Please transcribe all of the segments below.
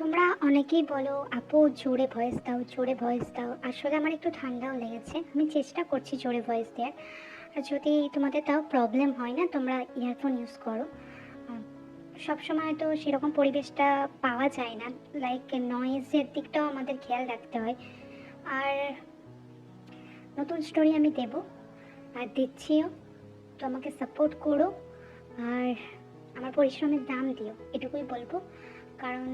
তোমরা অনেকেই বলো আপু জোরে ভয়েস দাও, জোরে ভয়েস দাও। আসলে আমার একটু ঠান্ডাও লেগেছে, আমি চেষ্টা করছি জোরে ভয়েস দেওয়ার। আর যদি তোমাদের তাও প্রবলেম হয় না, তোমরা ইয়ারফোন ইউজ করো। সবসময় তো সেরকম পরিবেশটা পাওয়া যায় না, লাইক নয়েজের দিকটাও আমাদের খেয়াল রাখতে হয়। আর নতুন স্টোরি আমি দেব, আর দিচ্ছিও, তো আমাকে সাপোর্ট করো। আর আমার পরিশ্রমের দাম দিও, এটুকুই বলবো। কারণ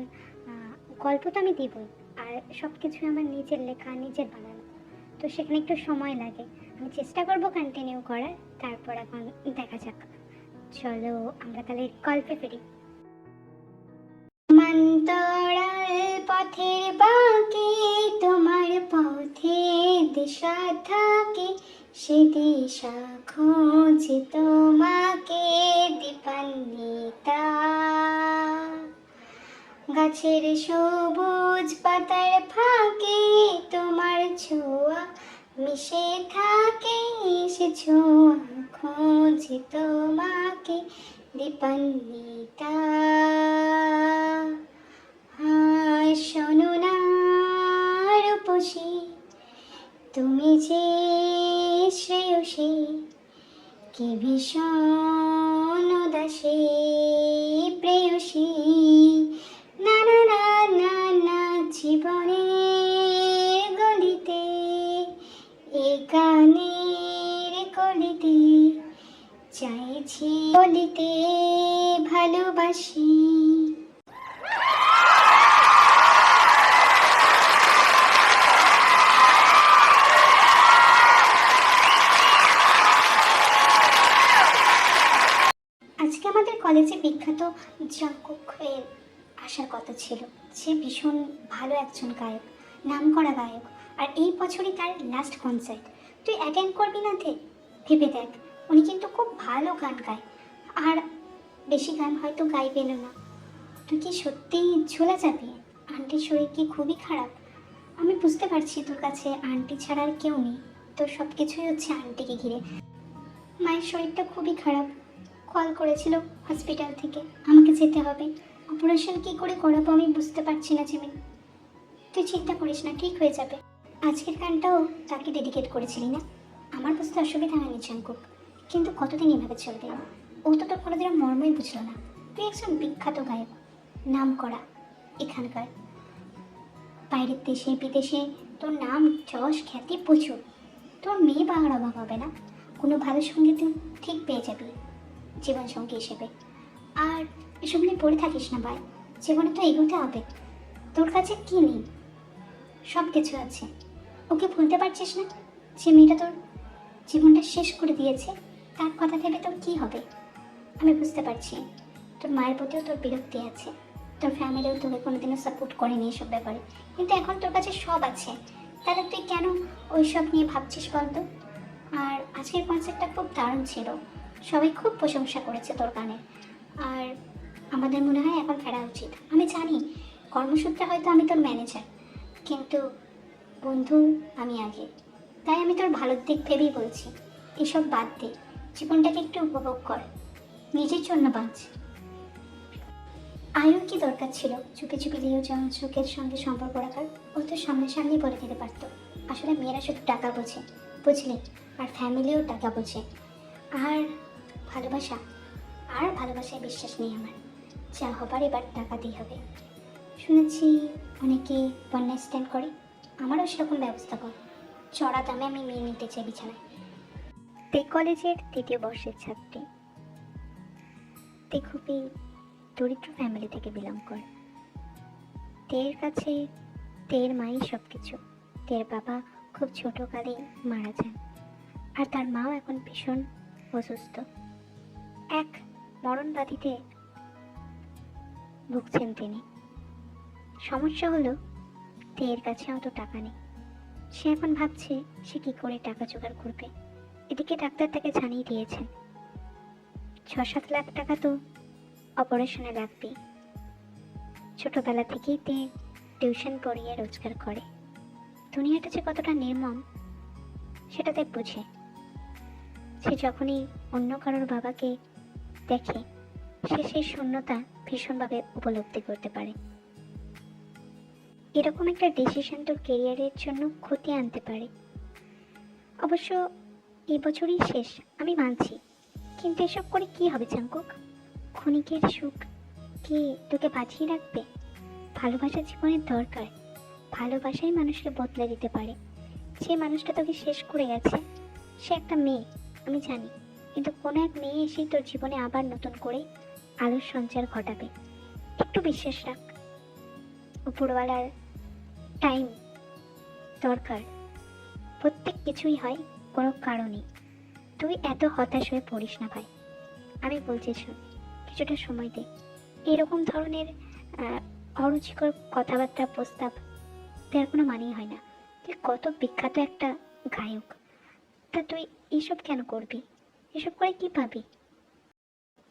গল্প তো আমি দিবই, আর সব কিছু আমার নিজের লেখা, নিজের বানানো, তো সেখানে একটু সময় লাগে। আমি চেষ্টা করব কন্টিনিউ করার। তারপর এখন দেখা যাক। চলো আমরা তাহলে গল্পে ফিরি। সমান্তরাল পথের বাঁকে তোমার পথে দিশা থাকে, সে দিশা খোঁজে তোমাকে দীপান্বিতা। গাছের সবুজ পাতার ফাঁকে তোমার ছোঁয়া মিশে থাকে, সে ছোঁয়া খোঁজে তোমাকে দীপান্বিতা। হায় শোনো না রূপসী, তুমি যে শ্রেয়সী, কি ভীষণ উদাসী প্রেয়সী। না না না না না, জীবনের গলিতে, এ গানের কলিতে চাইছি বলিতে ভালোবাসি। আজকে আমাদের কলেজে বিখ্যাত জঙ্কুকের আসার কথা ছিল। সে ভীষণ ভালো একজন গায়ক, নামকরা গায়ক। আর এই বছরই তার লাস্ট কনসার্ট। তুই অ্যাটেন্ড করবি না তে? ভেবে দেখ, উনি কিন্তু খুব ভালো গান গায়, আর বেশি গান হয়তো গাইবেন না। তুই কি সত্যিই ঝুলে যাবি? আন্টির শরীর কি খুবই খারাপ? আমি বুঝতে পারছি তোর কাছে আন্টি ছাড়া আর কেউ নেই, তোর সব কিছুই হচ্ছে আন্টিকে ঘিরে। মায়ের শরীরটা খুবই খারাপ, কল করেছিল হসপিটাল থেকে, আমাকে যেতে হবে। অপারেশন কি করে করাবো আমি বুঝতে পারছি না জিমিন। তুই চিন্তা করিস না, ঠিক হয়ে যাবে। আজকের গানটাও তাকে ডেডিকেট করেছিলি না? আমার বুঝতে অসুবিধা হয়নি জাঙ্কুক, কিন্তু কতদিন এভাবে চলবে? ও তো তোর কোনোদিনও মর্মই বুঝলো না। তুই একজন বিখ্যাত গায়ক, নাম করা এখানকার। বাইরের দেশে বিদেশে তোর নাম যশ খ্যাতি প্রচুর। তোর মেয়ে বাংলার অভাব হবে না, কোনো ভালো সঙ্গীত ঠিক পেয়ে যাবি জীবনসঙ্গী হিসেবে। আর এসব নিয়ে পড়ে থাকিস না ভাই, জীবনে তো এগোতে হবে। তোর কাছে কি নেই? সব কিছু আছে। ওকে ভুলতে পারছিস না? যে মেয়েটা তোর জীবনটা শেষ করে দিয়েছে, তার কথা ভেবে তোর কি হবে? আমি বুঝতে পারছি তোর মায়ের প্রতিও তোর বিরক্তি আছে, তোর ফ্যামিলিও তোকে কোনোদিনও সাপোর্ট করেনি এসব ব্যাপারে, কিন্তু এখন তোর কাছে সব আছে, তাহলে তুই কেন ওইসব নিয়ে ভাবছিস বলতো? আর আজকের কনসার্টটা খুব দারুণ ছিল, সবাই খুব প্রশংসা করেছে তোর গানের। আর আমাদের মনে হয় এখন ফেরা উচিত। আমি জানি কর্মসূত্রে হয়তো আমি তোর ম্যানেজার, কিন্তু বন্ধু আমি আগে। তাই আমি তোর ভালোর দিক ভেবেই বলছি, এসব বাদ দে, জীবনটাকে একটু উপভোগ কর, নিজের জন্য বাঁচ। আয়ুর কি দরকার ছিল চুপি চুপি লিও চোখের সঙ্গে সম্পর্ক রাখার? ও তো সামনাসামনি বলে দিতে পারতো। আসলে মেয়েরা শুধু টাকা বোঝে, বুঝলি? আর ফ্যামিলিও টাকা বোঝে। আর ভালোবাসা, আর ভালোবাসায় বিশ্বাস নেই আমার। যা হবার এবার টাকা দিয়ে হবে। শুনেছি অনেকে বন্যা স্ট্যান্ড করে, আমারও সেরকম ব্যবস্থা কর। চড়া দামে আমি মেয়ে নিতে চাই বিছানায়। তে কলেজের 3য় বর্ষের ছাত্রী। তে খুবই দরিদ্র ফ্যামিলি থেকে বিলং করে। তের কাছে তের মাই সব কিছু। তের বাবা খুব ছোটকালেই মারা যান, আর তার মাও এখন ভীষণ অসুস্থ। এক মরণ ব্যাধিতে ভুগছেন তিনি। সমস্যা হলো তের কাছে অত টাকা নেই। সে এখন ভাবছে সে কি করে টাকা জোগাড় করবে। এদিকে ডাক্তার তাকে জানিয়ে দিয়েছেন 6-7 লাখ টাকা তো অপারেশনে লাগবে। ছোটবেলা থেকেই তে টিউশন পড়িয়ে রোজগার করে। দুনিয়াটা যে কতটা নির্মম সেটা তে বুঝে। সে যখনই অন্য কারোর বাবাকে দেখে, সে সেই শূন্যতা ভীষণভাবে উপলব্ধি করতে পারে। এরকম একটা ডিসিশন তোর কেরিয়ারের জন্য ক্ষতি আনতে পারে। অবশ্য এই বছরই শেষ, আমি মানছি, কিন্তু এসব করে কি হবে জাঙ্কুক? ক্ষণিকের সুখ কি তোকে বাঁচিয়ে রাখবে? ভালোবাসা জীবনের দরকার। ভালোবাসাই মানুষকে বদলে দিতে পারে। যে মানুষটা তোকে শেষ করে গেছে সে একটা মেয়ে, আমি জানি, কিন্তু কোনো এক মেয়ে এসেই তোর জীবনে আবার নতুন করে আলোর সঞ্চার ঘটাবে। একটু বিশ্বাস রাখ, উপরওয়ালার টাইম দরকার। প্রত্যেক কিছুই হয় কোনো কারণে। তুই এত হতাশ হয়ে পড়িস না ভাই, আমি বলছি শোন, কিছুটা সময় দে। এরকম ধরনের অরুচিকর কথাবার্তা প্রস্তাব দেওয়ার কোনো মানেই হয় না। তুই কত বিখ্যাত একটা গায়ক, তা তুই এইসব কেন করবি? এসব করে কি পাবি?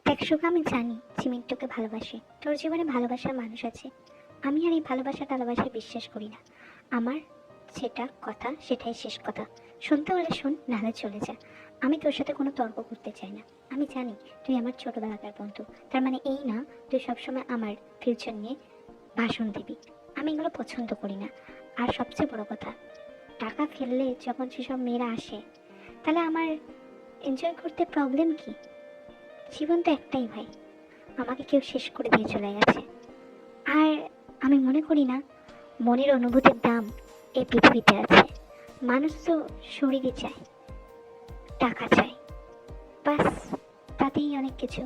দেখ সুখা, আমি জানি জিমিন তোকে ভালোবাসে, তোর জীবনে ভালোবাসার মানুষ আছে। আমি আর এই ভালোবাসা টালোবাসায় বিশ্বাস করি না। আমার যেটা কথা সেটাই শেষ কথা। শুনতে হলে শোন, নাহলে চলে যা। আমি তোর সাথে কোনো তর্ক করতে চাই না। আমি জানি তুই আমার ছোটবেলাকার বন্ধু, তার মানে এই না তুই সবসময় আমার ফিউচার নিয়ে ভাষণ দিবি। আমি এগুলো পছন্দ করি না। আর সবচেয়ে বড় কথা, টাকা ফেললে যখন সেসব মেয়েরা আসে, তাহলে আমার এনজয় করতে প্রবলেম কি? জীবন তো একটাই ভাই, আমাকে কেউ শেষ করে দিয়ে চলে গেছে। আর আমি মনে করি না মনের অনুভূতির দাম এই পৃথিবীতে আছে। মানুষ তো শরীরই চায়, টাকা চায়, বাস, তাতেই অনেক কিছু।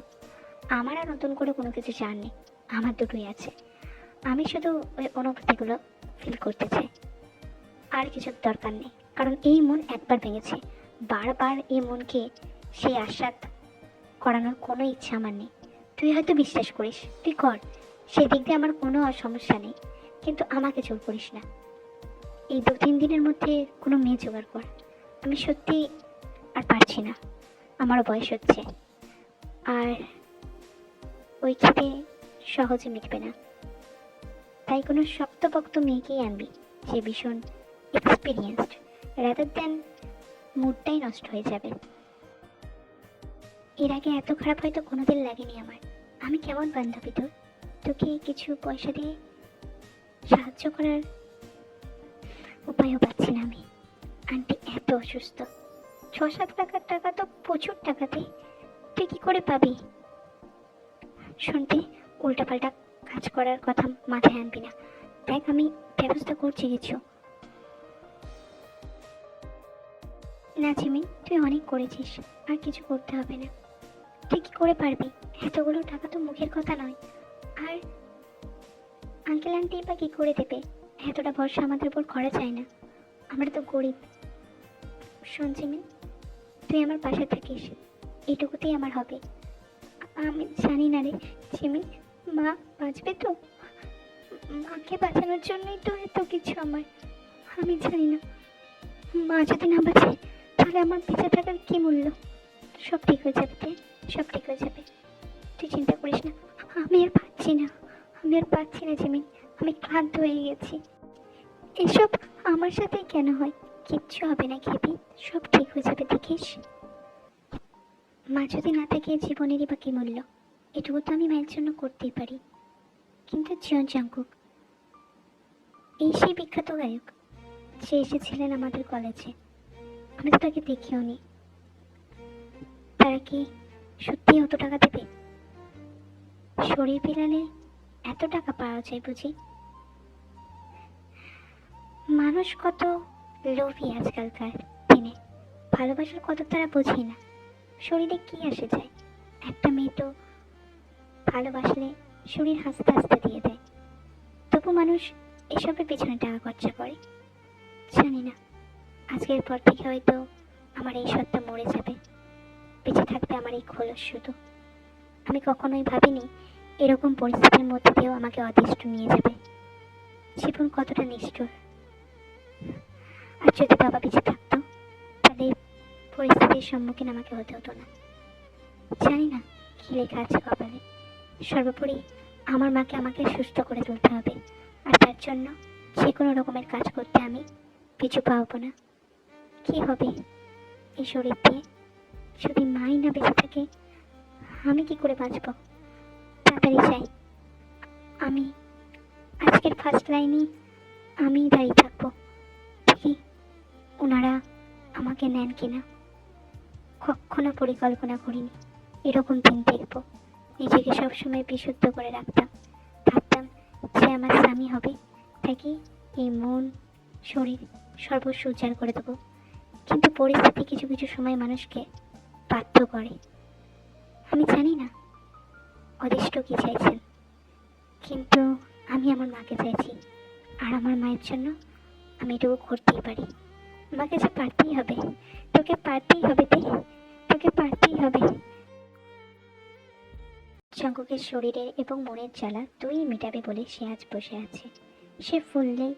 আমার আর নতুন করে কোনো কিছু চার নেই, আমার দুটোই আছে। আমি শুধু ওই অনুভূতিগুলো ফিল করতে চাই, আর কিছুর দরকার নেই। কারণ এই মন একবার ভেঙেছে, বারবার এই মনকে সেই আস্বাদ করানোর কোনো ইচ্ছা আমার নেই। তুই হয়তো বিশ্বাস করিস, তুই কর, সেই দিক দিয়ে আমার কোনো সমস্যা নেই, কিন্তু আমাকে জোর করিস না। এই 2-3 দিনের মধ্যে কোনো মেয়ে জোগাড় কর। আমি সত্যি আর পারছি না, আমারও বয়স হচ্ছে। আর ওই খিদে সহজে মিটবে না, তাই কোনো শক্তপোক্ত মেয়েকেই আনবি যে ভীষণ এক্সপিরিয়েন্সড, রাদার দ্যান মুডটাই নষ্ট হয়ে যাবে। এর আগে এত খারাপ হয়তো কোনোদিন লাগেনি আমার। আমি কেমন বান্ধবী তোর? তোকে কিছু পয়সা দিয়ে সাহায্য করার উপায়ও পাচ্ছি না আমি। আন্টি এত অসুস্থ, 6-7 লাখ টাকা তো প্রচুর টাকাতে, তুই কি করে পাবি? শুনতে উল্টাপাল্টা কাজ করার কথা মাথায় আনবি না। দেখ, আমি ব্যবস্থা করছি কিছু। না জিমি, তুই অনেক করেছিস, আর কিছু করতে হবে না। তুই কি করে পারবি? এতগুলো টাকা তো মুখের কথা নয়। আর আঙ্কেল আন্টি বা কি করে দেবে? এতটা ভরসা আমাদের উপর করা যায় না, আমরা তো গরিব। শোন জিমি, তুই আমার পাশে থাকিস, এইটুকুতেই আমার হবে। আমি জানি না রে জিমি, মা বাঁচবে তো? মাকে বাঁচানোর জন্যই তো এত কিছু আমার। আমি জানি না, মা যদি না বাঁচে তাহলে আমার বেঁচে থাকার কি মূল্য? সব ঠিক হয়ে যাবে, সব ঠিক হয়ে যাবে, তুই চিন্তা করিস না। আমি আর পাচ্ছি না, আমি আর পাচ্ছি না জিমিন, আমি ক্লান্ত হয়ে গেছি। এসব আমার সাথেই কেন হয়? কিচ্ছু হবে না খেপি, সব ঠিক হয়ে যাবে, দেখিস। মা যদি না থাকে জীবনেরই বা কি মূল্য? এটুকু তো আমি মায়ের জন্য করতেই পারি। কিন্তু জিয়ন জাংকুক, এই সেই বিখ্যাত গায়ক যে এসেছিলেন আমাদের কলেজে, আমি তো তাকে দেখিও নি। তারা কি সত্যি অত টাকা দেবে? শরীর বিলালে এত টাকা পাওয়া যায় বুঝি? মানুষ কত লোভী আজকালকার দিনে, ভালোবাসার কত তারা বোঝে না। শরীরে কি আসে যায়? একটা মেয়ে তো ভালোবাসলে শরীর হাসতে হাসতে দিয়ে দেয়, তবু মানুষ এসবের পেছনে টাকা খরচা করে। জানি না, আজকের পর থেকে হয়তো আমার এই সত্তা মরে যাবে, বেঁচে থাকবে আমার এই খোলস শুধু। আমি কখনোই ভাবিনি এরকম পরিস্থিতির মধ্যে দিয়েও আমাকে অদৃষ্ট নিয়ে যাবে। জীবন কতটা নিষ্ঠুর। আর যদি বাবা বেঁচে থাকতো তাহলে এই পরিস্থিতির সম্মুখীন আমাকে হতে হতো না। জানি না কি লেখা আছে কপালে। সর্বোপরি আমার মাকে আমাকে সুস্থ করে তুলতে হবে, আর তার জন্য যে কোনো রকমের কাজ করতে আমি পিছু পাবো না। কি হবে এই শরীর দিয়ে যদি মাই না বেঁচে থাকে? আমি কি করে বাঁচবো? তাড়াতাড়ি চাই। আমি আজকের ফার্স্ট লাইনই আমিই দাঁড়িয়ে থাকবো দেখি ওনারা আমাকে নেন কিনা। কখনো পরিকল্পনা করিনি এরকম দিন দেখব। নিজেকে সবসময় বিশুদ্ধ করে রাখতাম, ভাবতাম যে আমার স্বামী হবে, তাকে এই মন শরীর সর্বস্ব উজাড় করে দেবো। কিন্তু পরিস্থিতি কিছু কিছু সময় মানুষকে বাধ্য করে। আমি জানি না অদৃষ্ট কি চাইছেন, কিন্তু আমি আমার মাকে চাইছি, আর আমার মায়ের জন্য আমি এটুকু করতেই পারি। আমাকে যে পারতেই হবে, তোকে পারতেই হবে, তোকে পারতেই হবে। জঙ্কুকের শরীরের এবং মনের জ্বালা দুই মেটাবে বলে সে আজ বসে আছে। সে ফুললেই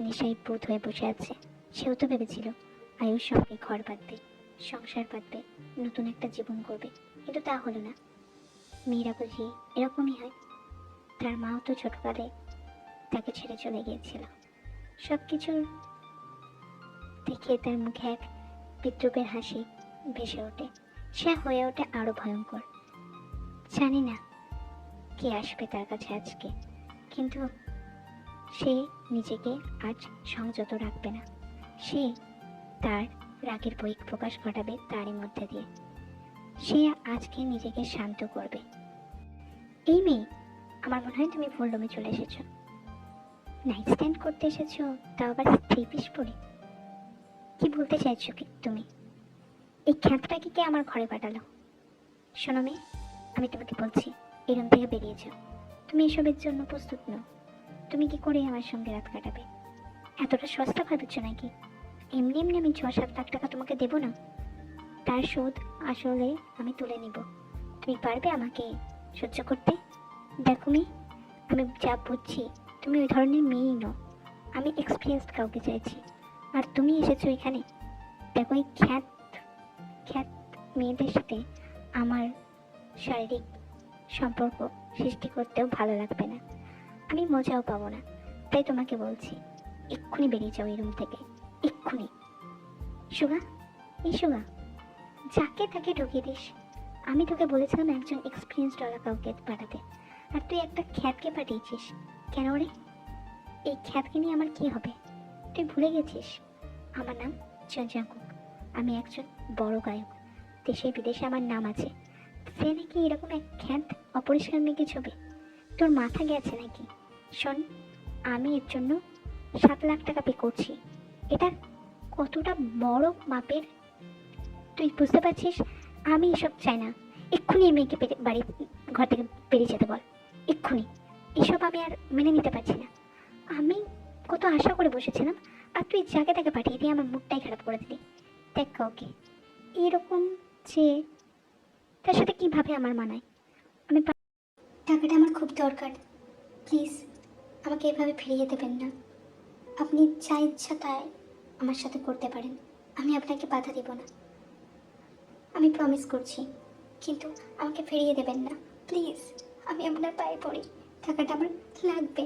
নেশায় ভূত হয়ে বসে আছে। সেও তো ভেবেছিল আয়ুর সঙ্গে ঘর বাঁধবে, সংসার বাঁধবে, নতুন একটা জীবন করবে, কিন্তু তা হলো না। মেয়েরা বুঝি এরকমই হয়। তার মাও তো ছোটকালে তাকে ছেড়ে চলে গিয়েছিল। সব কিছুর দেখে তার মুখে এক বিদ্রুপের হাসি ভেসে ওঠে। সে হয়ে ওঠে আরো ভয়ঙ্কর। জানি না কে আসবে তার কাছে আজকে, কিন্তু সে নিজেকে আজ সংযত রাখবে না। সে তার রাগের বহিঃপ্রকাশ ঘটাবে তারই মধ্যে দিয়ে। সে আজকে নিজেকে শান্ত করবে। এই মেয়ে, আমার মনে হয় তুমি ভুল রুমে চলে এসেছো। নাইট স্ট্যান্ড করতে এসেছো, তাও আবার থ্রি পিস পরে। কি বলতে চাইছো কি তুমি? এই খ্যাতটাকে কে আমার ঘরে পাঠালো? শোনো মেয়ে, আমি তোমাকে বলছি এই রুম থেকে বেরিয়ে যাও। তুমি এসবের জন্য প্রস্তুত নও। তুমি কি করে আমার সঙ্গে রাত কাটাবে? এতটা সস্তা ভাবছো নাকি? এমনি এমনি আমি 6-7 লাখ টাকা তোমাকে দেবো না, তার শোধ আসলে আমি তুলে নিব। তুমি পারবে আমাকে সহ্য করতে? দেখো মেয়ে, আমি যা বুঝছি তুমি ওই ধরনের মেয়েই নও। আমি এক্সপিরিয়েন্সড কাউকে চাইছি, আর তুমি এসেছো এখানে। দেখো এই খ্যাত খ্যাত মেয়েদের সাথে আমার শারীরিক সম্পর্ক সৃষ্টি করতেও ভালো লাগবে না, আমি মজাও পাবো না। তাই তোমাকে বলছি এক্ষুনি বেরিয়ে যাও এই রুম থেকে, এক্ষুনি। সুগা, এই সুগা, যাকে তাকে ঢুকিয়ে দিস। আমি তোকে বলেছিলাম একজন এক্সপিরিয়েন্সড ওয়ালা কাউকে পাঠাতে, আর তুই একটা খ্যাতকে পাঠিয়েছিস। কেন রে? এই খ্যাতকে নিয়ে আমার কি হবে? তুই ভুলে গেছিস আমার নাম জঙ্কুক। আমি একজন বড় গায়ক, দেশে বিদেশে আমার নাম আছে। সে নাকি এরকম এক খ্যাত অপরিষ্কার মেয়েকে ছবি? তোর মাথা গেছে নাকি? শোন, আমি এর জন্য 7 লাখ টাকা পে করছি। এটা কতটা বড় মাপের তুই বুঝতে পারছিস? আমি এসব চাই না। এক্ষুনি এই মেয়েকে বাড়ি ঘর থেকে বেরিয়ে যেতে বল, এক্ষুনি। এসব আমি আর মেনে নিতে পারছি না। আমি কত আশা করে বসেছিলাম, আর তুই যাকে তাকে পাঠিয়ে দিয়ে আমার মুডটাই খারাপ করে দিলি। দেখ কাউকে এরকম যে তার সাথে কিভাবে আমার মানায়। আমি টাকাটা আমার খুব দরকার, প্লিজ আমাকে এভাবে ফিরিয়ে দেবেন না। আপনি যা ইচ্ছা তাই আমার সাথে করতে পারেন, আমি আপনাকে বাধা দেব না, আমি প্রমিস করছি। কিন্তু আমাকে ফিরিয়ে দেবেন না প্লিজ। আমি আপনার পায়ে পড়ি, টাকাটা আমার লাগবে।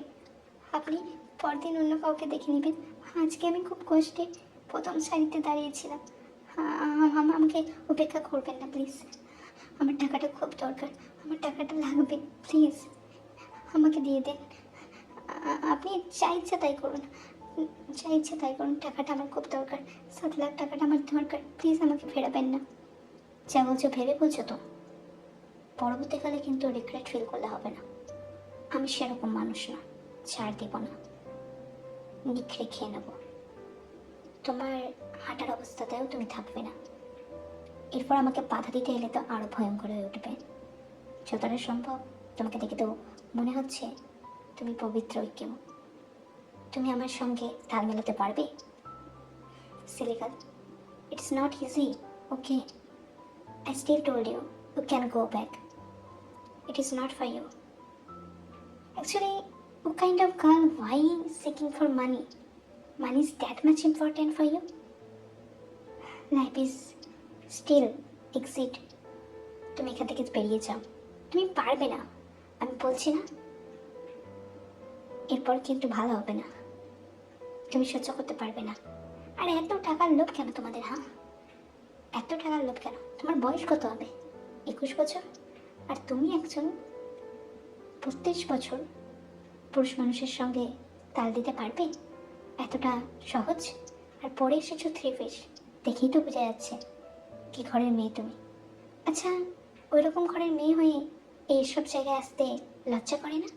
আপনি পরদিন অন্য কাউকে দেখে নেবেন। আজকে আমি খুব কষ্টে প্রথম সারিতে দাঁড়িয়েছিলাম। আমাকে উপেক্ষা করবেন না প্লিজ। আমার টাকাটা খুব দরকার, আমার টাকাটা লাগবে, প্লিজ আমাকে দিয়ে দেন। আপনি যা ইচ্ছা তাই করুন, যা ইচ্ছা তাই করুন, টাকাটা আমার খুব দরকার। 7 লাখ টাকাটা আমার দরকার, প্লিজ আমাকে ফেরাবেন না। যা বলছো ভেবে বলছো তো? পরবর্তীকালে কিন্তু রিগ্রেট ফিল করলে হবে না। আমি সেরকম মানুষ না, ছাড় দেব না, নিখড়ে খেয়ে নেবো। তোমার হাঁটার অবস্থাতেও তুমি থাকবে না। এরপর আমাকে বাধা দিতে এলে তো আরো ভয়ঙ্কর হয়ে উঠবে। যতটা সম্ভব তোমাকে দেখে তো মনে হচ্ছে তুমি পবিত্র কেউ। তুমি আমার সঙ্গে তাল মেলাতে পারবে? সিলিকাল, it's not easy, okay? I still told you, you can go back. It is not for you. Actually, what kind of girl why seeking for money? Money is that much important for you? Life is still exit. তুমি এখান থেকে বেরিয়ে যাও, তুমি পারবে না, আমি বলছি না। এরপর কিন্তু ভালো হবে না, তুমি সহ্য করতে পারবে না। আর এত টাকার লোভ কেন তোমাদের? হ্যাঁ, এত টাকার লোভ কেন? তোমার বয়স কত হবে? 21 বছর? আর তুমি একজন 32 বছর পুরুষ মানুষের সঙ্গে তাল দিতে পারবে? এতটা সহজ? আর পরে এসেছো থ্রি পিস, দেখেই তো বোঝা যাচ্ছে কি ঘরের মেয়ে তুমি। আচ্ছা, ওই রকম ঘরের মেয়ে হয়ে এইসব জায়গায় আসতে লজ্জা করে না?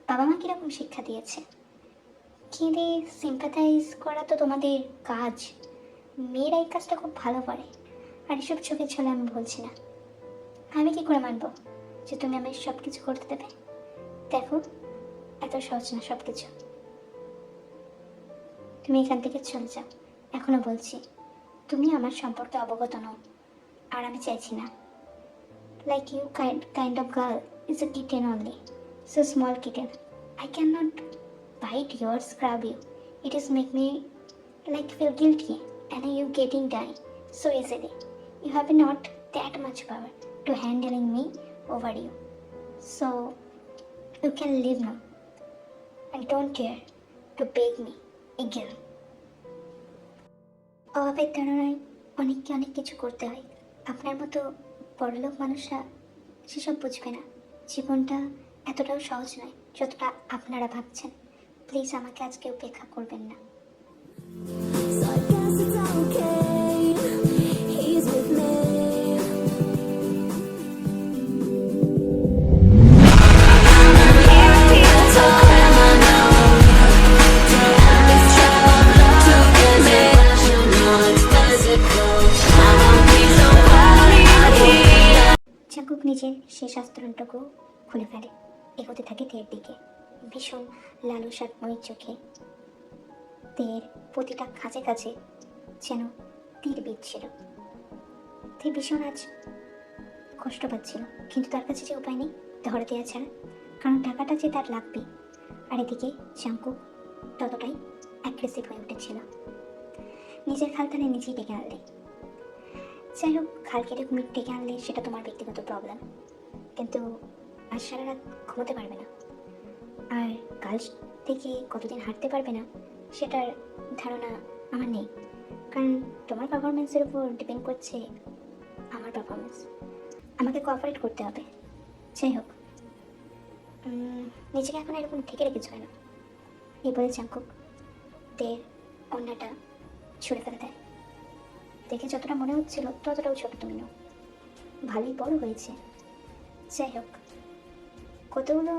বাবা মা কীরকম শিক্ষা দিয়েছে? কেঁদে সিম্পাথাইজ করা তো তোমাদের কাজ। মেয়েরা এই কাজটা খুব ভালো পারে। আর এসব চোখে ছোলা আমি বলছি না। আমি কি করে মানবো যে তুমি আমায় সব কিছু করতে দেবে? দেখো, এত সহজ না সব কিছু। তুমি এখান থেকে চলে যাও। এখনো বলছি, তুমি আমার সম্পর্কে অবগত নও, আর আমি চাইছি না। Like you kind of girl is a kitten only, so small kitten. I cannot bite you or scrub you. It is make me like feel guilty, and you getting done so easily. You have not that much power to handling me over you, so you can leave now and don't dare to beg me again. অভাবের ধারণায় অনেককে অনেক কিছু করতে হয়। আপনার মতো বড়লোক মানুষরা সেসব বুঝবে না। জীবনটা এতটাও সহজ নয় যতটা আপনারা ভাবছেন। প্লিজ আমাকে আজকে উপেক্ষা করবেন না। So I guess it's okay. He's with me. চাকুক নিজের শেষ আস্তরণটুকু খুলে ফেলে, এগোতে থাকে তের দিকে। ভীষণ লালসাময়ী চোখে তের প্রতিটা কাছে কাছে যেন তীর বিঁধছিল। তে ভীষণ আজ কষ্ট পাচ্ছিল, কিন্তু তার কাছে যে উপায় নেই ধরে দেওয়া ছাড়া, কারণ টাকাটা যে তার লাগবে। আর এদিকে চাঙ্কুক ততটাই অ্যাগ্রেসিভ হয়ে উঠেছিল। নিজের খালতানে নিজেই ডেকে আনলে। যাই হোক, খাল কেটে কুমির ডেকে আনলে সেটা তোমার ব্যক্তিগত প্রবলেম, কিন্তু আজ সারা রাত ঘুমোতে পারবে না, আর কাল থেকে কতদিন হাঁটতে পারবে না সেটার ধারণা আমার নেই, কারণ তোমার পারফরমেন্সের উপর ডিপেন্ড করছে আমার পারফরমেন্স। আমাকে কোঅপারেট করতে হবে। যাই হোক, নিজেকে এখন এরকম ঠেকে রেখেছ কেন? এই বলে চাঙ্কুক দের অন্যটা ছুঁড়ে ফেলে দেয়। দেখে যতটা মনে হচ্ছিল ততটাও ছোট তুমি নও, ভালোই বড় হয়েছে। যাই হোক, কতগুলো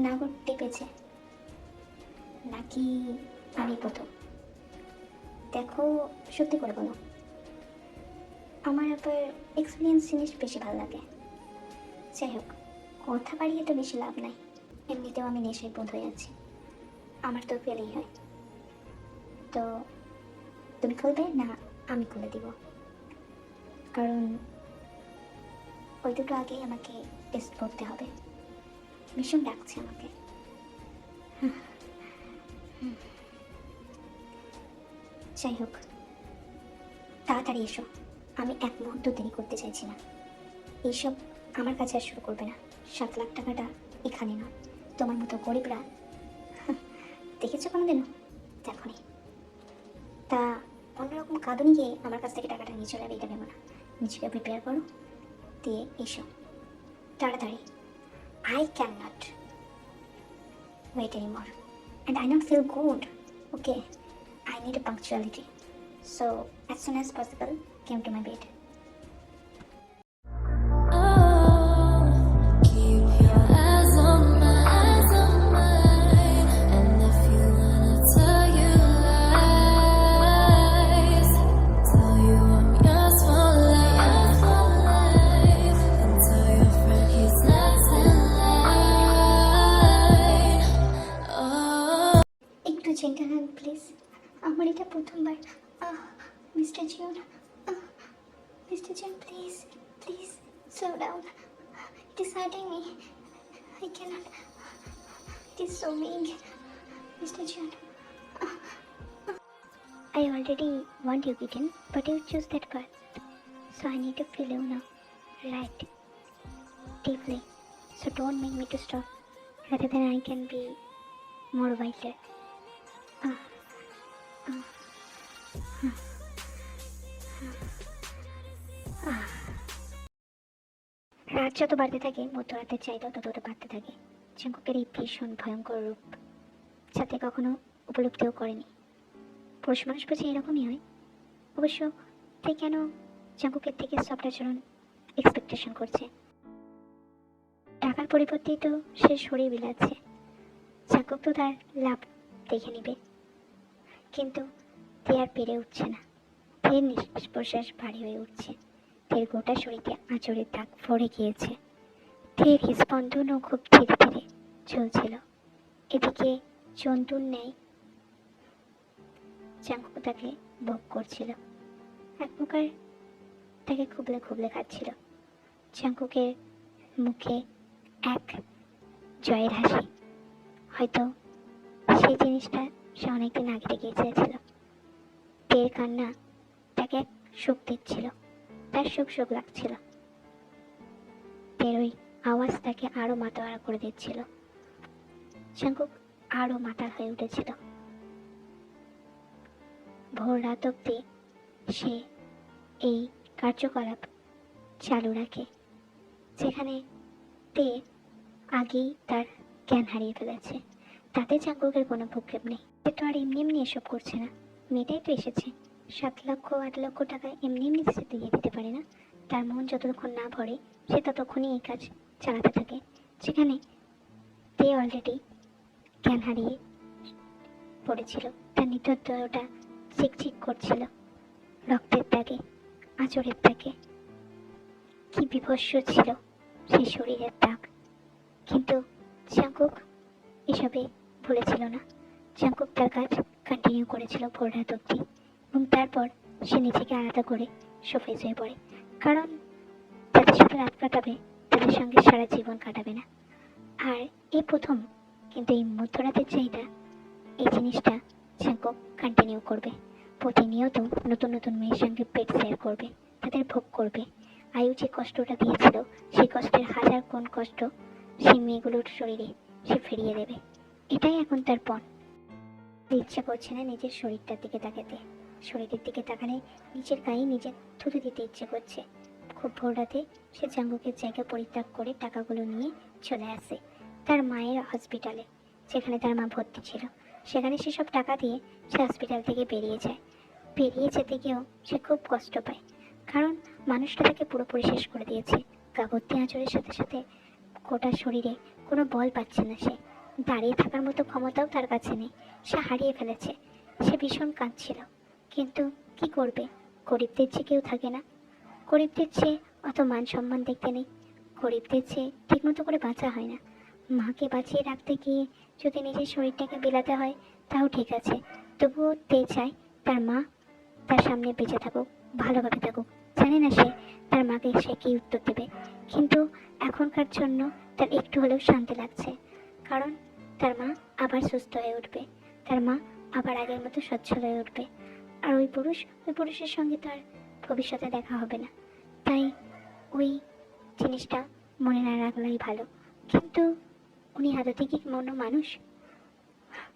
নাগর টিপেছে নাকি আমি প্রথম? দেখো, সত্যি করে বলো। আমার আবার এক্সপিরিয়েন্স জিনিস বেশি ভালো লাগে। যাই হোক, কথা বাড়িয়ে তো বেশি লাভ নাই, এমনিতেও আমি নেশায় বোধ হয়ে আছি, আমার তো ফেলেই হয়। তো তুমি খুলবে না আমি খুলে দিব? কারণ ওই দুটো আগেই আমাকে টেস্ট করতে হবে। ভীষণ ডাকছে আমাকে। যাই হোক, তাড়াতাড়ি এসো, আমি এক মুহূর্ত দেরি করতে চাইছি না। এইসব আমার কাছে আর শুরু করবে না। 7 লাখ টাকাটা এখানে নয়, তোমার মতো গরিবরা দেখেছো কোনোদিনও? দেখো নি। তা অন্যরকম কাঁদুনি গিয়ে আমার কাছ থেকে টাকাটা নিয়ে চলে যাবে এটা ভেবো না। নিজেকে প্রিপেয়ার করো, দিয়ে এসো তাড়াতাড়ি। I cannot wait anymore, and I not feel good. Okay, I need a punctuality. So as soon as possible, came to my bed. Oh, keep your eyes on mine. And if you wanna tell you lies, tell you I'm yours for life. And tell your friend he's next in line. Oh. একটু gentle hand please, আমার এটা প্রথমবার। Mister Jeon, mister Jeon, please please slow down, it is hurting me, I can't, it is so big. Mister Jeon, I already want you kitten, but you choose that path, so I need to feel you now, right, deeply. So don't make me to stop, rather than I can be more wiser. রাত যত বাড়তে থাকে মধ্যরাতের চাহিদা তত বাড়তে থাকে। চাঙ্কুকের এই ভীষণ ভয়ঙ্কর রূপ যাতে কখনো উপলব্ধিও করেনি। পুরুষ মানুষ বুঝি এরকমই হয়। অবশ্য তে কেন জাঙ্কুকের থেকে সফট আচরণ এক্সপেকটেশন করছে? টাকার পরিবর্তেই তো সে শরীর বিলাচ্ছে। জাঙ্কুক তো তার লাভ দেখে নিবে, কিন্তু তে আর পেরে উঠছে না। তের নিঃশ্বাস প্রশ্বাস ভারী হয়ে উঠছে। তের গোটা শরীরে আঁচড়ের দাগ ভরে গিয়েছে। তের হৃদস্পন্দনও খুব ধীরে ধীরে চলছিল। এদিকে জন্তুর ন্যায় জাঙ্কুক তাকে ভোগ করছিল, এক প্রকার তাকে খুবলে খুবলে খাচ্ছিল। জাঙ্কুকের মুখে এক জয়ের হাসি। হয়তো সেই জিনিসটা সে অনেকদিন আগে থেকেই চেয়েছিল। তের কান্না তাকে এক সুখ দিচ্ছিল, তার সুখ সুখ লাগছিল। তের ওই আওয়াজ তাকে আরো মাতোয়ারা করে দিচ্ছিল। জাঙ্কুক আরো মাতাল হয়ে উঠেছিল। ভোর রাত অব্দি সে এই কার্যকলাপ চালু রাখে, যেখানে তে আগেই তার জ্ঞান হারিয়ে ফেলেছে। তাতে জাঙ্কুকের কোনো ভূক্ষেপ নেই। সে তো আর এমনি এমনি এসব করছে না। মেয়েটাই তো এসেছে, 7 লক্ষ 8 লক্ষ টাকা এমনি এমনি সে দিয়ে দিতে পারে না। তার মন যতক্ষণ না ভরে সে ততক্ষণই এই কাজ চালাতে থাকে। যেখানে তে অলরেডি জ্ঞান হারিয়ে পড়েছিল, তার নিতদেহটা চিকচিক করছিল রক্তের দাগে, আঁচড়ের দাগে। কি বিভৎস ছিল সেই শরীরের দাগ। কিন্তু জাঙ্কুক এসবে ভুলেছিল না। জাঙ্কুক তার কাজ কন্টিনিউ করেছিল ভোর রাত অব্দি, এবং তারপর সে নিজেকে আলাদা করে শোফেজ হয়ে পড়ে। কারণ যাদের সাথে রাত কাটাবে তাদের সঙ্গে সারা জীবন কাটাবে না। আর এই প্রথম, কিন্তু এই মধ্যরাতের চাহিদা, এই জিনিসটা জাঙ্কুক কন্টিনিউ করবে। প্রতিনিয়ত নতুন নতুন মেয়ের সঙ্গে পেট শেয়ার করবে, তাদের ভোগ করবে। আয়ু যে কষ্টটা দিয়েছিল সেই কষ্টের হাজার কোন কষ্ট সেই মেয়েগুলোর শরীরে সে ফিরিয়ে দেবে। এটাই এখন তার পণ। ইচ্ছা করছে না নিজের শরীরটার দিকে তাকাতে। শরীরের দিকে তাকালে নিজের গায়ে নিজের থুতু দিতে ইচ্ছে করছে। খুব ভোর রাতে সে জাঙ্কুকের জায়গা পরিত্যাগ করে টাকাগুলো নিয়ে চলে আসে তার মায়ের হসপিটালে, যেখানে তার মা ভর্তি ছিল। সেখানে সে সব টাকা দিয়ে সে হসপিটাল থেকে বেরিয়ে যায়। বেরিয়ে যেতে গিয়েও সে খুব কষ্ট পায়, কারণ মানুষটা তাকে পুরোপুরি শেষ করে দিয়েছে। গা ভর্তি আঁচড়ের সাথে সাথে গোটা শরীরে কোনো বল পাচ্ছে না। সে দাঁড়িয়ে থাকার মতো ক্ষমতাও তার কাছে নেই, সে হারিয়ে ফেলেছে। সে ভীষণ কাঁদছিল, কিন্তু কি করবে? গরিবদের চেয়ে কেউ থাকে না। গরিবদের চেয়ে অত মান সম্মান দেখতে নেই, গরিবদের চেয়ে ঠিকমতো করে বাঁচা হয় না। মাকে বাঁচিয়ে রাখতে গিয়ে যদি নিজের শরীরটাকে বিলাতে হয় তাও ঠিক আছে, তবুও তে চায় তার মা তার সামনে বেঁচে থাকুক, ভালোভাবে থাকুক। জানে না সে তার মাকে সে কী উত্তর দেবে, কিন্তু এখনকার জন্য তার একটু হলেও শান্তি লাগছে। কারণ তার মা আবার সুস্থ হয়ে উঠবে, তার মা আবার আগের মতো সচ্ছল হয়ে উঠবে। আর ওই পুরুষের সঙ্গে তার ভবিষ্যতে দেখা হবে না। তাই ওই জিনিসটা মনে না রাখলেই ভালো। কিন্তু উনি আদতে কি মনো মানুষ?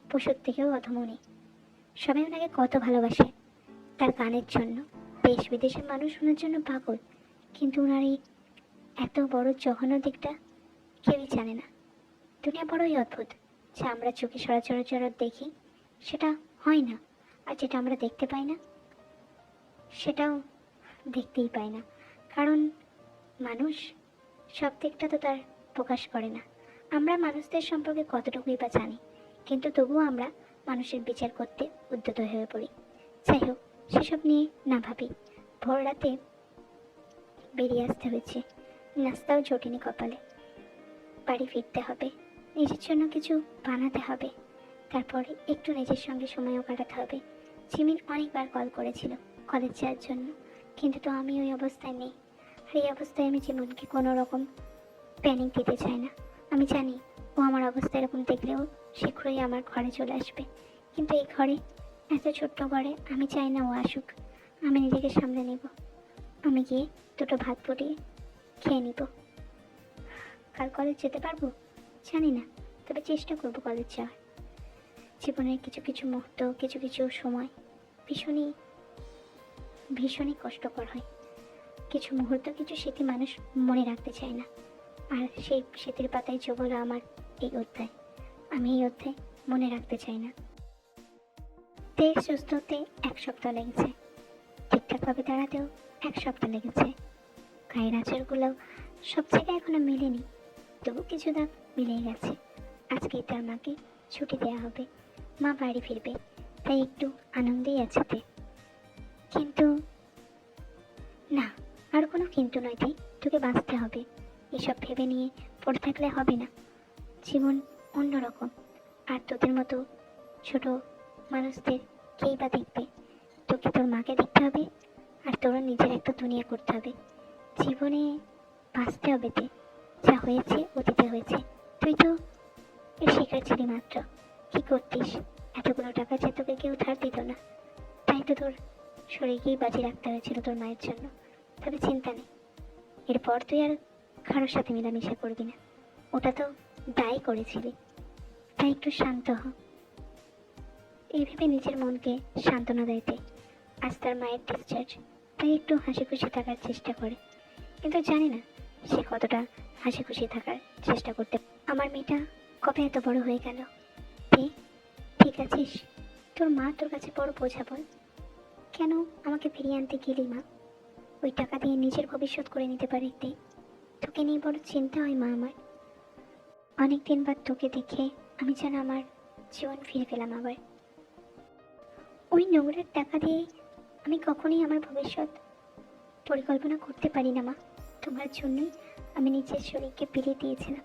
পশুর থেকেও অধমনি। সবাই ওনাকে কত ভালোবাসে তার গানের জন্য, দেশ বিদেশের মানুষ ওনার জন্য পাগল। কিন্তু ওনার এই এত বড় জঘন্য দিকটা কেউই জানে না। দুনিয়া বড়ই অদ্ভুত। যা আমরা চোখে সচরাচর দেখি সেটা হয় না, আর যেটা আমরা দেখতে পাই না সেটাও দেখতেই পাই না। কারণ মানুষ সব দিকটা তো তার প্রকাশ করে না। আমরা মানুষদের সম্পর্কে কতটুকুই বা জানি, কিন্তু তবুও আমরা মানুষের বিচার করতে উদ্যত হয়ে পড়ি। যাই হোক, সেসব নিয়ে না ভাবি। ভোর রাতে বেরিয়ে আসতে হয়েছে, নাস্তাও জোটেনি কপালে। বাড়ি ফিরতে হবে, নিজের জন্য কিছু বানাতে হবে, তারপরে একটু নিজের সঙ্গে সময়ও কাটাতে হবে। জিমিন অনেকবার কল করেছিল কলেজ যাওয়ার জন্য, কিন্তু তো আমি ওই অবস্থায় নেই। আর এই অবস্থায় আমি জীবনকে কোনো রকম প্যানিক দিতে চাই না। আমি জানি ও আমার অবস্থা এরকম দেখলেও শীঘ্রই আমার ঘরে চলে আসবে, কিন্তু এই ঘরে, এত ছোট্ট ঘরে আমি চাই না ও আসুক। আমি নিজেকে সামলে নেব। আমি গিয়ে দুটো ভাত ফুটিয়ে খেয়ে নিব। কাল কলেজ যেতে পারবো জানি না, তবে চেষ্টা করবো কলেজ যাওয়ার। জীবনের কিছু কিছু মুহূর্ত, কিছু কিছু সময় ভীষণই ভীষণই কষ্টকর হয়। কিছু মুহূর্ত, কিছু স্মৃতি মানুষ মনে রাখতে চায় না। আর সেই স্মৃতির পাতায় চোবলা আমার এই অধ্যায়। আমি এই অধ্যায় মনে রাখতে চাই না। দেহ সুস্থ হতে 1 সপ্তাহ লেগেছে, ঠিকঠাকভাবে দাঁড়াতেও 1 সপ্তাহ লেগেছে। গায়ের আঁচড়গুলো সব জায়গায় এখনো মেলেনি, তবু কিছু দাগ মিলেই গেছে। আজকেই তার মাকে ছুটি দেওয়া হবে, মা বাড়ি ফিরবে, তাই একটু আনন্দেই আছে তে। কিন্তু না, আর কোনো কিন্তু নয় তাই, তোকে বাঁচতে হবে। এসব ভেবে নিয়ে পড়ে থাকলে হবে না। জীবন অন্যরকম, আর তোদের মতো ছোট মানুষদের কেই বা দেখবে? তোকে তোর মাকে দেখতে হবে, আর তোরও নিজের একটা দুনিয়া করতে হবে। জীবনে বাঁচতে হবে তে। যা হয়েছে অতীতে হয়েছে, তুই তো এর শিকার ছিলি মাত্র। কি করতিস? এতগুলো টাকা যে তোকে কেউ ধার দিত না, তাই তো তোর শরীরকেই বাজি রাখতে হয়েছিল তোর মায়ের জন্য। তবে চিন্তা নেই, এরপর তুই আর কারোর সাথে মেলামেশা করবি না। ওটা তো দায়ী করেছিলি, তাই একটু শান্ত হ। এই ভেবে নিজের মনকে সান্ত্বনা দিতে আজ তার মায়ের ডিসচার্জ, তাই একটু হাসি খুশি থাকার চেষ্টা করে। কিন্তু জানি না সে কতটা হাসি খুশি থাকার চেষ্টা করতে। আমার মেয়েটা কবে এত বড় হয়ে গেল? ঠিক আছিস? তোর মা তোর কাছে বড় বোঝা বল। কেন আমাকে ফিরিয়ে আনতে গেলি মা? ওই টাকা দিয়ে নিজের ভবিষ্যৎ করে নিতে পারিতে। তোকে নিয়ে বড় চিন্তা হয় মা আমার। অনেকদিন বাদ তোকে দেখে আমি যেন আমার জীবন ফিরে পেলাম আবার। ওই নোংরার টাকা দিয়ে আমি কখনোই আমার ভবিষ্যৎ পরিকল্পনা করতে পারি না মা। তোমার জন্যই আমি নিজের শরীরকে বিলিয়ে দিয়েছিলাম,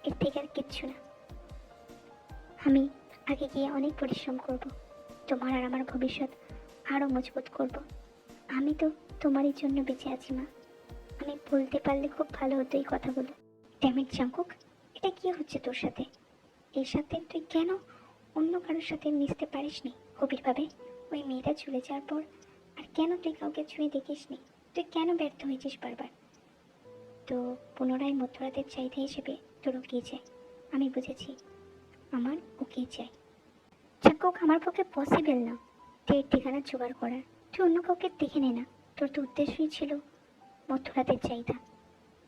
এর থেকে আর কিচ্ছু না। আমি আগে গিয়ে অনেক পরিশ্রম করব, তোমার আর আমার ভবিষ্যৎ আরও মজবুত করব। আমি তো তোমারই জন্য বেঁচে আছি মা। আমি বলতে পারলে খুব ভালো হতো এই কথাগুলো। ড্যামেট জাঙ্কুক, এটা কি হচ্ছে তোর সাথে? এর সাথে তুই কেন অন্য কারোর সাথে মিশতে পারিসনি গভীরভাবে? ওই মেয়েটা চলে যাওয়ার পর আর কেন তুই কাউকে ছুঁয়ে দেখিসনি? তুই কেন ব্যর্থ হয়েছিস বারবার? তো পুনরায় মধ্যরাতের চাহিদা হিসেবে তোর ওকেই চাই। আমি বুঝেছি, আমার ওকেই চাই। জাঙ্কুক, আমার পক্ষে পসিবল না তোর ঠিকানা জোগাড় করার। তুই অন্য কাউকে দেখে নে না। তোর তো উদ্দেশ্যই ছিল মধ্যরাতের চাহিদা।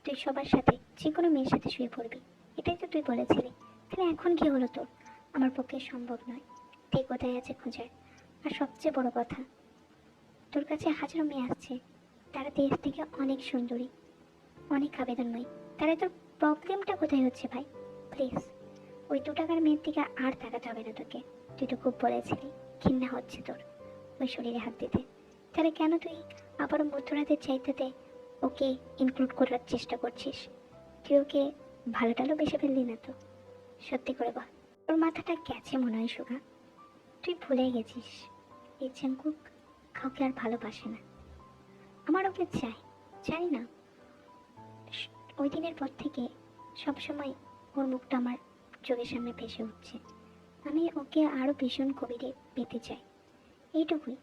তুই সবার সাথে, যে কোনো মেয়ের সাথে শুয়ে পড়বি, এটাই তো তুই বলেছিলি। তাহলে এখন কি হলো তোর? আমার পক্ষে সম্ভব নয়। তে কোথায় আছে খোঁজার? আর সবচেয়ে বড় কথা, তোর কাছে হাজারো মেয়ে আসছে, তারা দেশ থেকে অনেক সুন্দরী, অনেক আবেদনময়ী। তাহলে তোর প্রবলেমটা কোথায় হচ্ছে ভাই? প্লিজ, ওই 2 টাকার মেয়ের দিকে আর তাকাতে হবে না তোকে। তুই তো খুব বলেছিলি ঘৃণা হচ্ছে তোর ওই শরীরে হাত দিতে। তাহলে কেন তুই আবারও মধ্যরাতের চাইতে ওকে ইনক্লুড করার চেষ্টা করছিস? তুই ওকে ভালো টালো বেসে ফেললি না তো? সত্যি করে বল, তোর মাথাটা গেছে মনে হয় সুগা। তুই ভুলে গেছিস এই জাঙ্কুক কাউকে আর ভালোবাসে না। আমার ওকে চাই, জানি না। ওই দিনের পর থেকে সবসময় ওর মুখটা আমার চোখের সামনে ভেসে উঠছে। আমি ওকে আরও ভীষণ গভীরে পেতে চাই, এইটুকুই।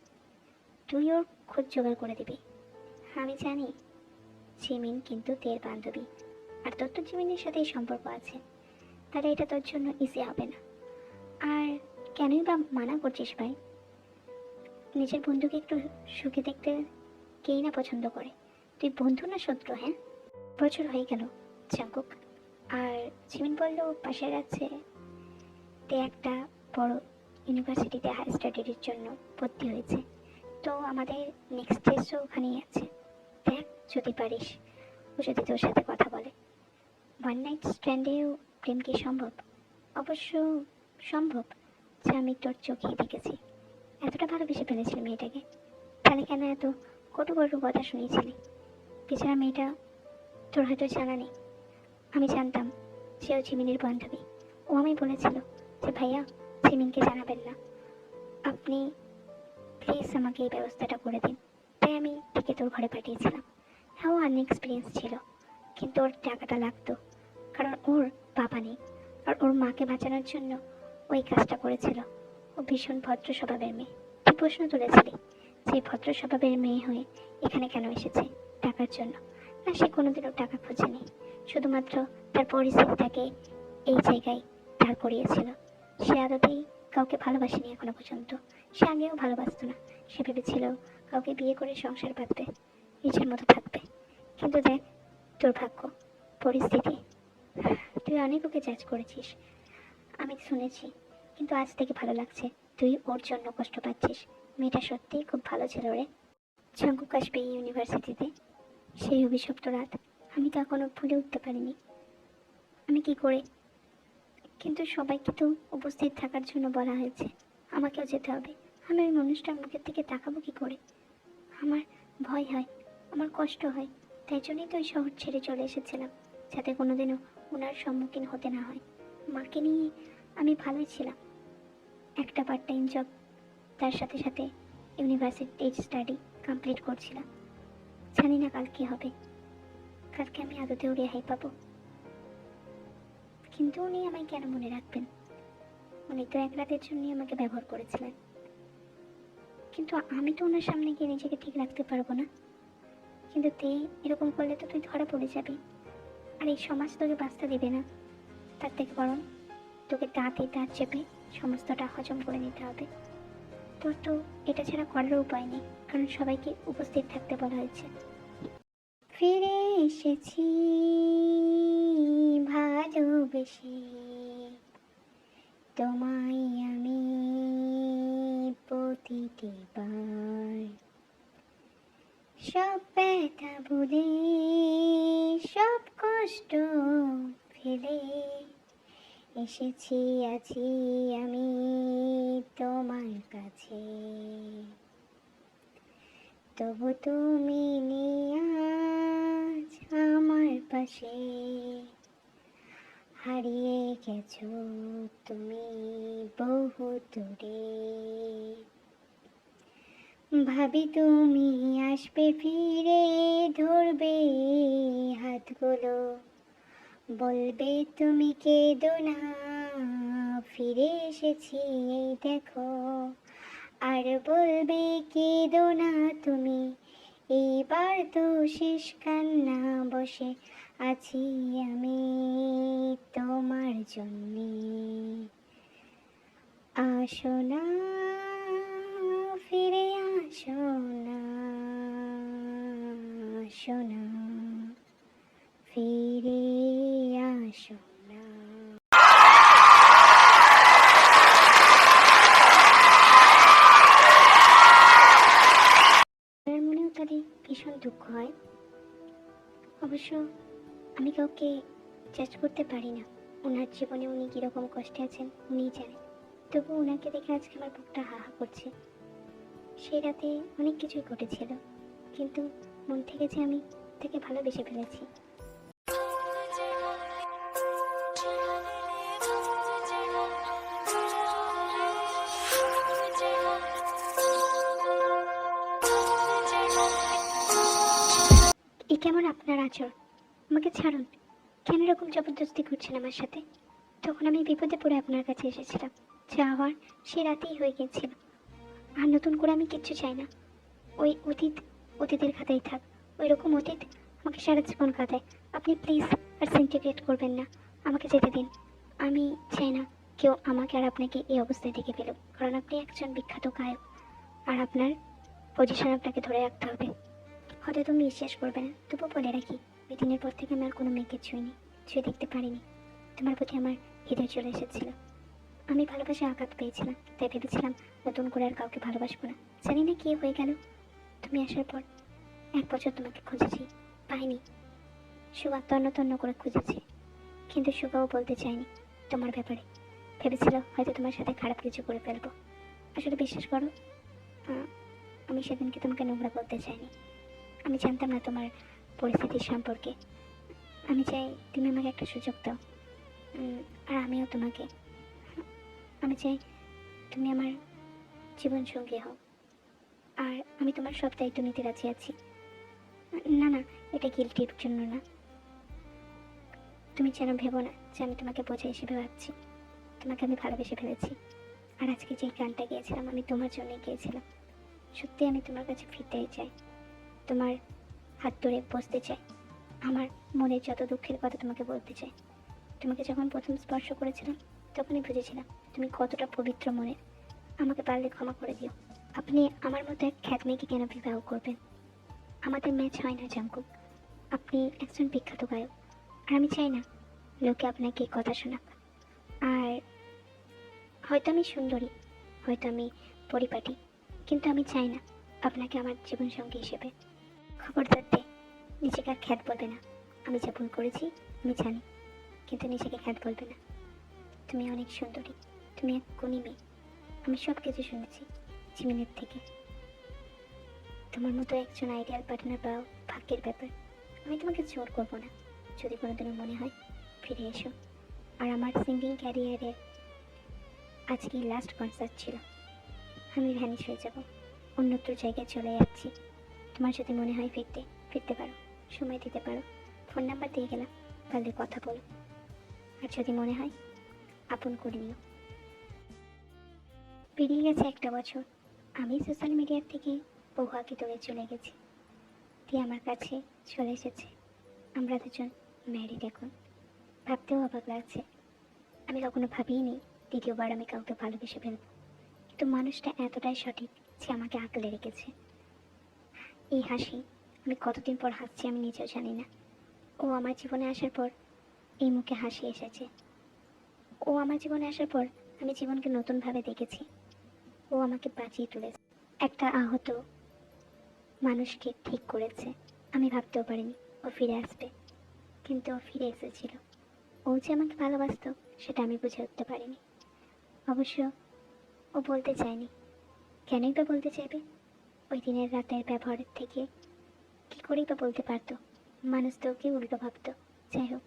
তুই ওর খোঁজ জোগাড় করে দিবি। আমি জানি জিমিন কিন্তু তের বান্ধবী, আর তোর তো জিমিনের সাথেই সম্পর্ক আছে, তাহলে এটা তোর জন্য ইজি হবে না। আর কেনই বা মানা করছিস ভাই? নিজের বন্ধুকে একটু সুখে দেখতে কেই না পছন্দ করে? তুই বন্ধু না শত্রু? হ্যাঁ, বছর হয়ে গেল জাঙ্কুক। আর জিমিন বললো পাশের আছে তে একটা বড় ইউনিভার্সিটিতে হাই স্টাডির জন্য ভর্তি হয়েছে। তো আমাদের নেক্সট টেস্টও ওখানেই আছে। দেখ যদি পারিস, ও যদি তোর সাথে কথা বলে। 1 নাইট স্ট্যান্ডেও প্রেম কি সম্ভব? অবশ্য সম্ভব, যা আমি তোর চোখেই দেখেছি। এতটা ভালোবেসে ফেলেছিলি মেয়েটাকে, তাহলে কেন এত কটু কটু কথা শুনিয়েছিলি? বেচারা মেয়েটা, তোর হয়তো জানা নেই, আমি জানতাম সেও জিমিনের বান্ধবী। ও আমি বলেছিল যে ভাইয়া জিমিনকে জানাবেন না, আপনি প্লিজ আমাকে এই ব্যবস্থাটা করে দিন। তাই আমি থেকে তোর ঘরে পাঠিয়েছিলাম। হ্যাঁ, ও আনএক্সপিরিয়েন্স ছিল, কিন্তু ওর টাকাটা লাগতো, কারণ ওর বাবা নেই। আর ওর মাকে বাঁচানোর জন্য ওই কাজটা করেছিল। ও ভীষণ ভদ্র স্বভাবের মেয়ে। তুই প্রশ্ন তুলেছিলি যে ভদ্র স্বভাবের মেয়ে হয়ে এখানে কেন এসেছে? টাকার জন্য না, সে কোনোদিনও টাকা খোঁজেনি। শুধুমাত্র তার পরিস্থিতি তাকে এই জায়গায় দাঁড় করিয়েছিল। সে আদতেই কাউকে ভালোবাসেনি এখনো পর্যন্ত। সে আগেও ভালোবাসতো না। সে ভেবেছিল কাউকে বিয়ে করে সংসার বাঁধবে, নিজের মতো থাকবে। কিন্তু দেখ তোর ভাগ্য, পরিস্থিতি। তুই অনেক ওকে জাজ করেছিস, আমি শুনেছি, কিন্তু আজ থেকে ভালো লাগছে, তুই ওর জন্য কষ্ট পাচ্ছিস। মেয়েটা সত্যিই খুব ভালো ছিল রে। জাঙ্কুক আসবে এই ইউনিভার্সিটিতে, সেই অভিশপ্ত রাত আমি তো এখনো ভুলে উঠতে পারিনি। আমি কি করে, কিন্তু সবাইকে তো উপস্থিত থাকার জন্য বলা হয়েছে, আমাকেও যেতে হবে। আমি ওই মানুষটার মুখের দিকে তাকাবো কি করে? আমার ভয় হয়, আমার কষ্ট হয়। তাই জন্যই তো ওই শহর ছেড়ে চলে এসেছিলাম, যাতে কোনোদিনও ওনার সম্মুখীন হতে না হয়। মাকে নিয়ে আমি ভালোই ছিলাম, একটা পার্ট টাইম জব, তার সাথে সাথে ইউনিভার্সিটি স্টাডি কমপ্লিট করছিলাম। জানি না কাল কী হবে, কালকে আমি আদতেও রেহাই পাবো। কিন্তু উনি আমায় কেন মনে রাখবেন? উনি তো এক রাতের জন্যই আমাকে ব্যবহার করেছিলেন, কিন্তু আমি তো ওনার সামনে গিয়ে নিজেকে ঠিক রাখতে পারবো না। কিন্তু তুই এরকম করলে তো তুই ধরা পড়ে যাবি, আর এই সমাজ তোকে বাঁচতে দিবে না। তার থেকে বরং তোকে দাঁতে দাঁত চেপে সমস্তটা হজম করে নিতে হবে। তোর তো এটা ছাড়া করার উপায় নেই, কারণ সবাইকে উপস্থিত থাকতে বলা হয়েছে। ফিরে এসেছি ভালোবেসে, তোমায় আমি প্রতিটি বার, সব ব্যথা ভুলে সব কষ্ট ফেলে এসেছি আছি আমি তোমার কাছে। তবু তুমি নেই আজ আমার পাশে, হারিয়ে গেছো তুমি বহু দূরে। ভাবি তুমি আসবে ফিরে, ধরবে হাতগুলো, বলবে তুমি কেঁদো না, ফিরে এসেছি এই দেখো। আর বলবে কেঁদো না তুমি, এইবার তো শেষ কান্না, বসে আছি আমি তোমার জন্যে। আসো না, ফিরে আসো না, আসো না, ফিরে আসো না। আমার মনেও তাদের ভীষণ দুঃখ হয়। অবশ্য আমি কাউকে জাজ করতে পারি না, ওনার জীবনে উনি কীরকম কষ্টে আছেন উনিই জানেন। তবু ওনাকে দেখে আজকে আমার বুকটা হা হা করছে। সেই রাতে অনেক কিছুই ঘটেছিল, কিন্তু মন থেকে যে আমি তাকে ভালোবেসে ফেলেছি। এ কেমন আপনার আচরণ? আমাকে ছাড়ুন, কেন এরকম জবরদস্তি করছেন আমার সাথে? তখন আমি বিপদে পড়ে আপনার কাছে এসেছিলাম, যা হওয়ার সে রাতেই হয়ে গেছিল। আর নতুন করে আমি কিচ্ছু চাই না। ওই অতীত অতীতের খাতায় থাক, ওই রকম অতীত আমাকে সারা জীবন কাটায়। আপনি প্লিজ আর সিনটিগ্রেট করবেন না, আমাকে যেতে দিন। আমি চাই না কেউ আমাকে আর আপনাকে এই অবস্থায় দেখে ফেলুক, কারণ আপনি একজন বিখ্যাত গায়ক, আর আপনার পজিশন আপনাকে ধরে রাখতে হবে। হয়তো তুমি বিশ্বাস করবে না, তবু বলে রাখি, ওই দিনের পর থেকে আমার কোনো মেয়েকে ছুঁইনি, ছুঁয়ে দেখতে পারিনি। তোমার প্রতি আমার হৃদয় চলে এসেছিল। আমি ভালোবাসা আঘাত পেয়েছিলাম, তাই ভেবেছিলাম নতুন করে আর কাউকে ভালোবাসবো না। জানি না কি হয়ে গেল। তুমি আসার পর 1 বছর তোমাকে খুঁজেছি, পাইনি। সুগা তন্ন তন্ন করে খুঁজেছি, কিন্তু সুগাও বলতে চাইনি তোমার ব্যাপারে। ভেবেছিল হয়তো তোমার সাথে খারাপ কিছু করে ফেলবো। আসলে বিশ্বাস করো, আমি সেদিনকে তোমাকে নোংরা বলতে চাইনি। আমি জানতাম না তোমার পরিস্থিতির সম্পর্কে। আমি চাই তুমি আমাকে একটা সুযোগ দাও, আর আমিও তোমাকে। আমি চাই তুমি আমার জীবন সঙ্গী হও, আর আমি তোমার সব দায়িত্ব নিতে রাজি আছি। না না, এটা গিল্টির জন্য না। তুমি যেন ভেবো না যে আমি তোমাকে বোঝা হিসেবে ভাবছি। তোমাকে আমি ভালোবেসে ফেলেছি। আর আজকে যে গানটা গিয়েছিলাম আমি তোমার জন্যই গিয়েছিলাম। সত্যি আমি তোমার কাছে ফিরতেই চাই, তোমার হাত ধরে বসতে চাই, আমার মনের যত দুঃখের কথা তোমাকে বলতে চাই। তোমাকে যখন প্রথম স্পর্শ করেছিলাম তখনই বুঝেছিলাম তুমি কতটা পবিত্র মনের। আমাকে পারলে ক্ষমা করে দিও। আপনি আমার মতো এক খ্যাত মেয়েকে কেন বিবাহ করবেন? আমাদের ম্যাচ হয় না জাঙ্কুক। আপনি একজন বিখ্যাত গায়ক, আর আমি চাই না লোকে আপনাকে কথা শোনাক। আর হয়তো আমি সুন্দরী, হয়তো আমি পরিপাটি, কিন্তু আমি চাই না আপনাকে আমার জীবনসঙ্গী হিসেবে। খবরদার দে, নিজেকে আর খ্যাত বলবে না। আমি যা ভুল করেছি আমি জানি, কিন্তু নিজেকে খ্যাত বলবে না। তুমি অনেক সুন্দরী, তুমি এক গুণী মেয়ে। আমি সব কিছু শুনেছি জিমিনের থেকে। তোমার মতো একজন আইডিয়াল পার্টনার পাওয়া ভাগ্যের ব্যাপার। আমি তোমাকে জোর করবো না। যদি কোনোদিনও মনে হয় ফিরে এসো। আর আমার সিঙ্গিং ক্যারিয়ারের আজকে লাস্ট কনসার্ট ছিল। আমি ভ্যানিশ হয়ে যাব, অন্যত্র জায়গায় চলে যাচ্ছি। তোমার যদি মনে হয় ফিরতে পারো, সময় দিতে পারো। ফোন নাম্বার দিয়ে গেলাম, পারলে কথা বলো। আর যদি মনে হয় আপন করে নিও। পেরিয়ে গেছে একটা বছর। আমি সোশ্যাল মিডিয়ার থেকে বহু আগে দূরে চলে গেছি। দিয়ে আমার কাছে চলে এসেছে। আমরা দুজন ম্যারিড এখন। ভাবতেও অবাক লাগছে। আমি কখনো ভাবিনি দ্বিতীয়বার আমি কাউকে ভালোবেসে ফেলব, কিন্তু মানুষটা এতটাই সঠিক যে আমাকে আঁকলে রেখেছে। এই হাসি আমি কতদিন পর হাসছি আমি নিজেও জানি না। ও আমার জীবনে আসার পর এই মুখে হাসি এসেছে। ও আমার জীবনে আসার পর আমি জীবনকে নতুনভাবে দেখেছি। ও আমাকে বাঁচিয়ে তুলেছে। একটা আহত মানুষকে ঠিক করেছে। আমি ভাবতেও পারিনি ও ফিরে আসবে, কিন্তু ও ফিরে এসেছিল। ও যে আমাকে ভালোবাসতো সেটা আমি বুঝে উঠতে পারিনি। অবশ্য ও বলতে চায়নি। কেনই বা বলতে চাইবে? ওই দিনের রাতের ব্যবহারের থেকে কী করেই বা বলতে পারতো? মানুষ তো ওকে উল্টো ভাবতো। যাই হোক,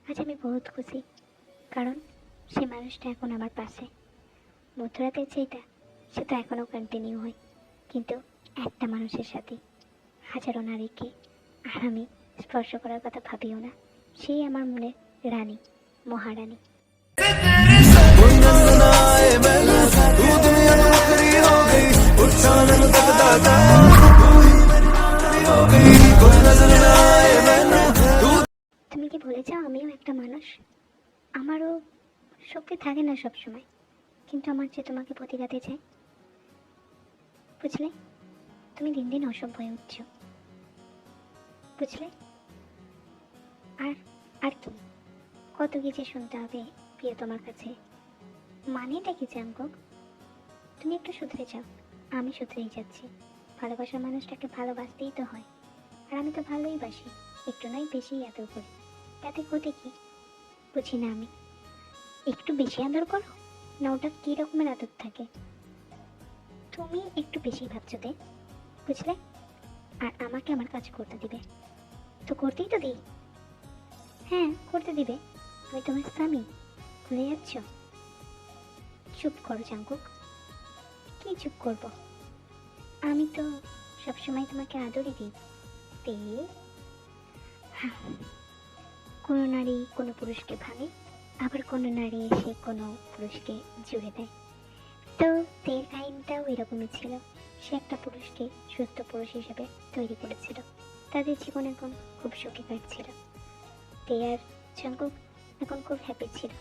আজ আমি বহুত খুশি, কারণ সে মানুষটা এখন আমার পাশে। মধ্যরাতের যেটা সে তো এখনও কন্টিনিউ হয়, কিন্তু একটা মানুষের সাথে, হাজারো নারীকে আর আমি স্পর্শ করার কথা ভাবিও না। সেই আমার মনের রানী, মহারানী। कोई नजर ना आए मैनू तू दुनिया तो नौकरी हो गई उठा मैनू तकदा तू ही मेरी नौकरी हो गई कोई नजर ना आए मैनू तू তুমি কি ভুলে যাও আমিও একটা মানুষ? আমারও শক্তি থাকে না সব সময়, কিন্তু আমার যে তোমাকে প্রতিঘাতে চাই। বুঝলে, তুমি দিন দিন অসভ্য হয়ে উঠছ। বুঝলে? আর আর কি, কত কি যে শুনতে হবে প্রিয় তোমার কাছে। মানেটা কি জানকো? তুমি একটু শুধরে যাও, আমি শুধরেই যাচ্ছি। ভালোবাসার মানুষটাকে ভালোবাসতেই তো হয়। আর আমি তো ভালোই বাসি, একটু নয় বেশি আদর করি। তাতে ক্ষতি কি? বুঝি না আমি। একটু বেশি আদর করো না, ওটা কী রকমের আদর থাকে? তুমি একটু বেশি ভাবছো দে, বুঝলে? আর আমাকে আমার কাজ করতে দিবে তো করতেই তো দিই। হ্যাঁ, করতে দিবে। আমি তোমার স্বামী, ভুলে যাচ্ছ? চুপ করো জাঙ্কুক। কি চুপ করব? আমি তো সবসময় তোমাকে আদরই দিই। হ্যাঁ, কোনো নারী কোনো পুরুষকে ভাবে, আবার কোনো নারী এসে কোনো পুরুষকে জুড়ে দেয়। তো তের কাহিনীটাও এরকমই ছিল। সে একটা পুরুষকে সুস্থ পুরুষ হিসেবে তৈরি করেছিল। তাদের জীবন এখন খুব সুখে কাটছিল। তে আর জাঙ্কুক এখন খুব হ্যাপি ছিল।